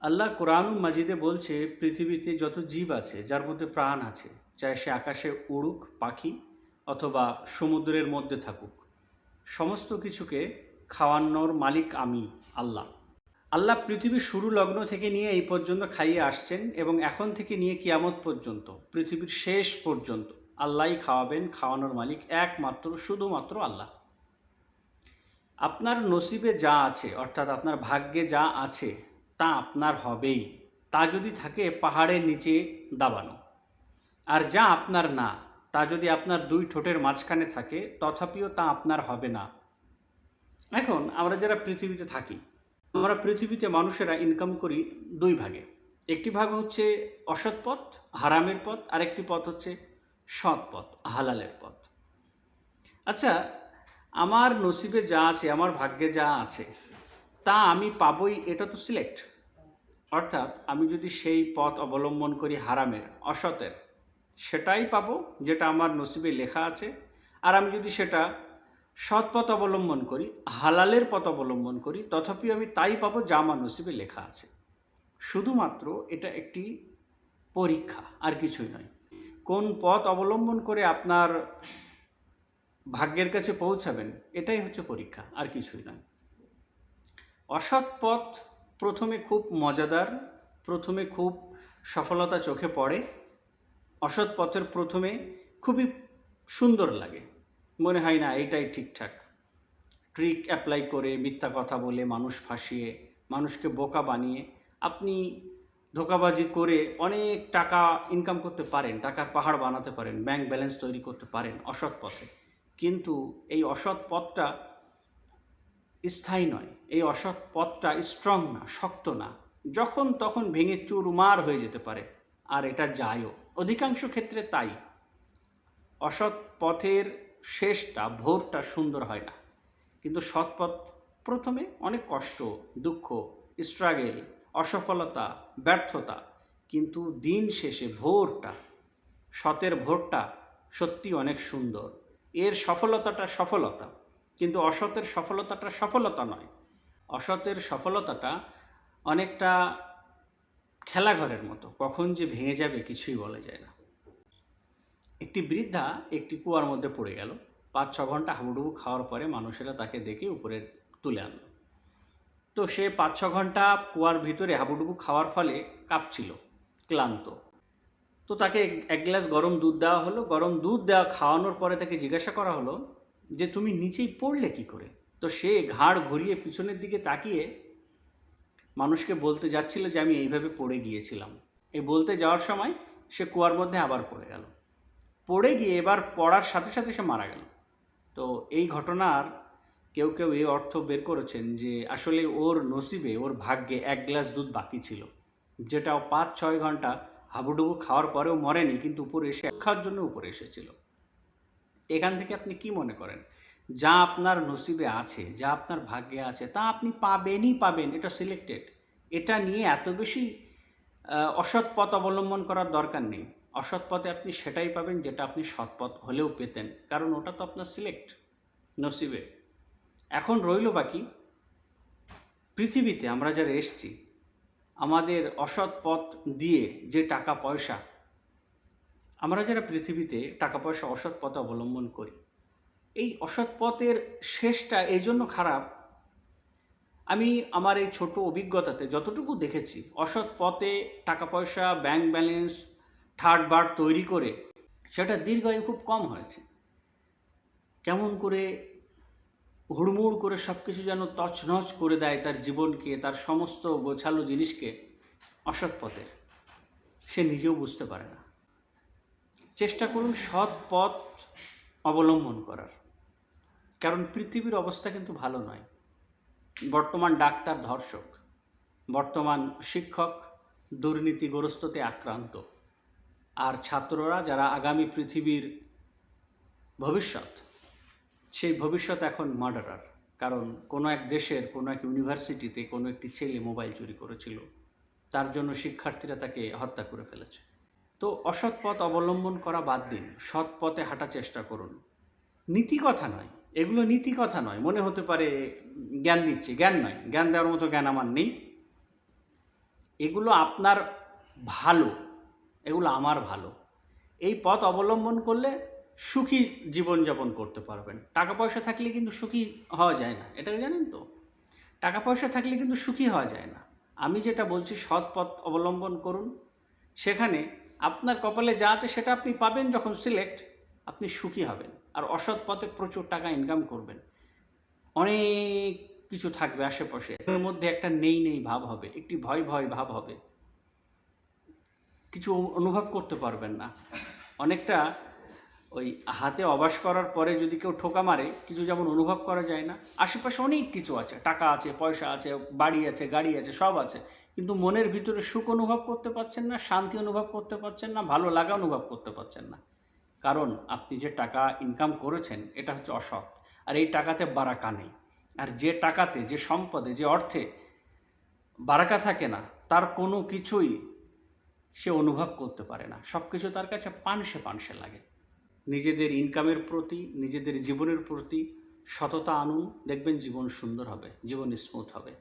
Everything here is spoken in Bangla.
আল্লাহ কোরআনুল মাজিদে বলছে পৃথিবীতে যত জীব আছে যার মধ্যে প্রাণ আছে, চাहे সে আকাশে উড়ুক পাখি অথবা সমুদ্রের মধ্যে থাকুক, সমস্ত কিছুকে খাওয়ানোর মালিক আমি আল্লাহ। আল্লাহ পৃথিবীর শুরু লগ্ন থেকে নিয়ে এই পর্যন্ত খাইয়ে আসছেন এবং এখন থেকে নিয়ে কিয়ামত পর্যন্ত পৃথিবীর শেষ পর্যন্ত আল্লাহই খাওয়াবেন। খাওয়ানোর মালিক একমাত্র শুধুমাত্র আল্লাহ। আপনার নসিবে যা আছে অর্থাৎ আপনার ভাগ্যে যা আছে তা আপনার হবেই, তা যদি থাকে পাহাড়ের নিচে দাবানো। আর যা আপনার না, তা যদি আপনার দুই ঠোঁটের মাঝখানে থাকে তথাপিও তা আপনার হবে না। এখন আমরা যারা পৃথিবীতে থাকি, আমরা পৃথিবীতে মানুষেরা ইনকাম করি দুই ভাগে। একটি ভাগ হচ্ছে অসৎ পথ, হারামের পথ, আরেকটি পথ হচ্ছে সৎ পথ, হালালের পথ। আচ্ছা, আমার নসিবে যা আছে, আমার ভাগ্যে যা আছে তা আমি পাবই, এটা তো সিলেক্ট। অর্থাৎ আমি যদি সেই পথ অবলম্বন করি হারামের, অসতের, সেটাই পাবো যেটা আমার নসিবে লেখা আছে। আর আমি যদি সেটা সৎ পথ অবলম্বন করি, হালালের পথ অবলম্বন করি, তথাপি আমি তাই পাবো যা আমার নসিবে লেখা আছে। শুধুমাত্র এটা একটি পরীক্ষা, আর কিছুই নয়। কোন পথ অবলম্বন করে আপনার ভাগ্যের কাছে পৌঁছাবেন, এটাই হচ্ছে পরীক্ষা, আর কিছুই নয়। অসৎ পথ প্রথমে খুব মজাদার, প্রথমে খুব সফলতা চোখে পড়ে। অসৎ পথের প্রথমে খুবই সুন্দর লাগে, মনে হয় না এইটাই ঠিকঠাক। ট্রিক অ্যাপ্লাই করে, মিথ্যা কথা বলে, মানুষ ফাঁসিয়ে, মানুষকে বোকা বানিয়ে আপনি ধোঁকাবাজি করে অনেক টাকা ইনকাম করতে পারেন, টাকার পাহাড় বানাতে পারেন, ব্যাংক ব্যালেন্স তৈরি করতে পারেন অসৎ পথে। কিন্তু এই অসৎ পথটা স্থায়ী নয়, এই অসৎ পথটা স্ট্রং না, শক্ত না, যখন তখন ভেঙে চুরমার হয়ে যেতে পারে। আর এটা যায়ও, অধিকাংশ ক্ষেত্রে তাই। অসৎ পথের শেষটা, ভোরটা সুন্দর হয় না। কিন্তু সৎ পথ প্রথমে অনেক কষ্ট, দুঃখ, স্ট্রাগেল, অসফলতা, ব্যর্থতা, কিন্তু দিন শেষে ভোরটা, সতের ভোরটা সত্যি অনেক সুন্দর। এর সফলতাটা সফলতা, কিন্তু অসতের সফলতাটা সফলতা নয়। অসতের সফলতাটা অনেকটা খেলাঘরের মতো, কখন যে ভেঙে যাবে কিছুই বলা যায় না। একটি বৃদ্ধা একটি কুয়ার মধ্যে পড়ে গেল। ৫-৬ ঘন্টা হাবুডুবু খাওয়ার পরে মানুষেরা তাকে দেখে উপরে তুলে আনলো। তো সে ৫-৬ ঘন্টা কুয়ার ভিতরে হাবুডুবু খাওয়ার ফলে কাঁপছিল, ক্লান্ত। তো তাকে এক গ্লাস গরম দুধ দেওয়া হলো। গরম দুধ খাওয়ানোর পরে তাকে জিজ্ঞাসা করা হলো যে তুমি নিচেই পড়লে কি করে। তো সে ঘাড় ঘুরিয়ে পিছনের দিকে তাকিয়ে মানুষকে বলতে যাচ্ছিল যে আমি এইভাবে পড়ে গিয়েছিলাম। এই বলতে যাওয়ার সময় সে কুয়ার মধ্যে আবার পড়ে গেল। পড়ে গিয়ে এবার পড়ার সাথে সাথে সে মারা গেল। তো এই ঘটনার কেউ কেউ এই অর্থ বের করেছেন যে আসলে ওর নসিবে, ওর ভাগ্যে এক গ্লাস দুধ বাকি ছিল, যেটা ৫-৬ ঘন্টা হাবুডুবু খাওয়ার পরেও মরেনি, কিন্তু উপরে এসে খাওয়ার জন্য উপরে এসেছিল। এখান থেকে আপনি কি মনে করেন? যা আপনার নসিবে আছে, যা আপনার ভাগ্যে আছে তা আপনি পাবেনই পাবেন, এটা সিলেক্টেড। এটা নিয়ে এত বেশি অসৎ পথ অবলম্বন করার দরকার নেই। অসৎ পথে আপনি সেটাই পাবেন যেটা আপনি সৎ পথ হলেও পেতেন, কারণ ওটা তো আপনার সিলেক্ট, নসিবে। এখন রইল বাকি পৃথিবীতে আমরা যারা এসছি, আমাদের অসৎ পথ দিয়ে যে টাকা পয়সা, আমরা যারা পৃথিবীতে টাকা পয়সা অসৎ পথে অবলম্বন করি, এই অসৎ পথের শেষটা এই জন্য খারাপ। আমি আমার এই ছোট অভিজ্ঞতাতে যতটুকু দেখেছি, অসৎ পথে টাকা পয়সা, ব্যাংক ব্যালেন্স, ঠাট বাট তৈরি করে সেটা দীর্ঘায়ু খুব কম হয়েছে। কেমন করে হুড়মুড় করে সব কিছু যেন তছনছ করে দেয় তার জীবনকে, তার সমস্ত গোছালো জিনিসকে, অসৎ পথের। সে নিজেও বুঝতে পারে না। চেষ্টা করুন সৎ পথ অবলম্বন করার, কারণ পৃথিবীর অবস্থা কিন্তু ভালো নয়। বর্তমান ডাক্তার ধর্ষক, বর্তমান শিক্ষক দুর্নীতিগ্রস্ততে আক্রান্ত, আর ছাত্ররা যারা আগামী পৃথিবীর ভবিষ্যৎ, সেই ভবিষ্যৎ এখন মার্ডারার। কারণ কোনো এক দেশের কোনো এক ইউনিভার্সিটিতে কোনো একটি ছেলে মোবাইল চুরি করেছিল, তার জন্য শিক্ষার্থীরা তাকে হত্যা করে ফেলেছে। তো অসৎ পথ অবলম্বন করা বাদ দিন, সৎ পথে হাঁটার চেষ্টা করুন। নীতি কথা নয়, এগুলো নীতি কথা নয়। মনে হতে পারে জ্ঞান দিচ্ছে, জ্ঞান নয়, জ্ঞান দেওয়ার মতো জ্ঞান আমার নেই। এগুলো আপনার ভালো, এগুলো আমার ভালো। এই পথ অবলম্বন করলে সুখী জীবনযাপন করতে পারবেন। টাকা পয়সা থাকলে কিন্তু সুখী হওয়া যায় না, এটা জানেন তো? টাকা পয়সা থাকলে কিন্তু সুখী হওয়া যায় না। আমি যেটা বলছি, সৎ পথ অবলম্বন করুন, সেখানে আপনার কপালে যা আছে সেটা আপনি পাবেন। যখন সিলেক্ট, আপনি সুখী হবেন। আর অসৎ পথে প্রচুর টাকা ইনকাম করবেন, অনেক কিছু থাকবে আশেপাশে, এর মধ্যে একটা নেই নেই ভাব হবে, একটি ভয় ভয় ভাব হবে, কিছু অনুভব করতে পারবেন না। অনেকটা ওই হাতে অবাস করার পরে যদি কেউ ঠোকা মারে, কিছু যেমন অনুভব করা যায় না, আশেপাশে অনেক কিছু আছে, টাকা আছে, পয়সা আছে, বাড়ি আছে, গাড়ি আছে, সব আছে, কিন্তু মনের ভিতরে সুখ অনুভব করতে পারছেন না, শান্তি অনুভব করতে পারছেন না, ভালো লাগা অনুভব করতে পারছেন না। কারণ আপনি যে টাকা ইনকাম করেছেন এটা হচ্ছে অসৎ, আর এই টাকাতে বারাকা নেই। আর যে টাকাতে, যে সম্পদে, যে অর্থে বারাকা থাকে না, তার কোনো কিছুই সে অনুভব করতে পারে না। সব কিছু তার কাছে পানসে পানসে লাগে। নিজেদের ইনকামের প্রতি, নিজেদের জীবনের প্রতি সততা আনুন, দেখবেন জীবন সুন্দর হবে, জীবন স্মুথ হবে।